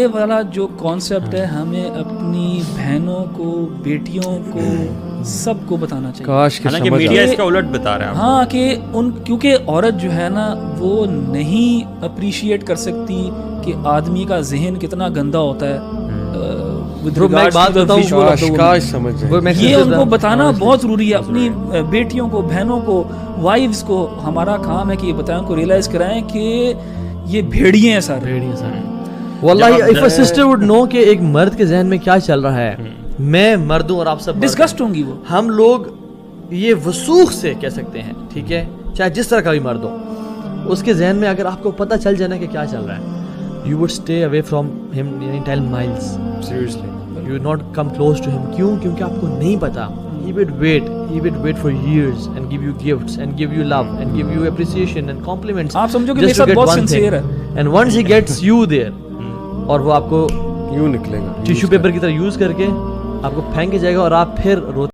یہ والا جو کانسیپٹ ہے ہمیں اپنی بہنوں کو، بیٹیوں کو، سب کو بتانا چاہیے. کاش کہ حالانکہ میڈیا اس کا الٹ بتا رہا ہے. ہاں کہ کیونکہ عورت جو ہے نا وہ نہیں اپریشیٹ کر سکتی کہ آدمی کا ذہن کتنا گندا ہوتا ہے. میں ایک بات بتاؤں، کاش سمجھ جائے، یہ ان کو بتانا بہت ضروری ہے. اپنی بیٹیوں کو، بہنوں کو، وائفز کو ہمارا کام ہے کہ یہ بتائیں، ان کو ریئلائز کرائیں کہ یہ بھیڑیے ہیں سارے. واللہ if a sister would know کہ ایک مرد کے ذہن میں کیا چل رہا ہے، میں مرد ہوں اور آپ سب ڈسگسٹ ہوں گی وہ. ہم لوگ یہ وسوخ سے کہہ سکتے ہیں، ٹھیک ہے، چاہے جس طرح کا بھی مرد ہو، اس کے ذہن میں اگر آپ کو پتہ چل جانا کہ کیا چل رہا ہے، you would stay away from him 10 miles. seriously You would not come close to him. کیوں؟ کیونکہ آپ کو نہیں پتا. He would wait for years and give you gifts and give you love and give you appreciation and compliments. آپ سمجھو کہ میرے ساتھ بہت سنسیئر ہے. And once he gets you there اور وہ آپ کو یوں نکلے گا ٹیشو پیپر کی طرح یوز کر کے آپ کو پھینک کے جائے گا اور آپ پھر روتے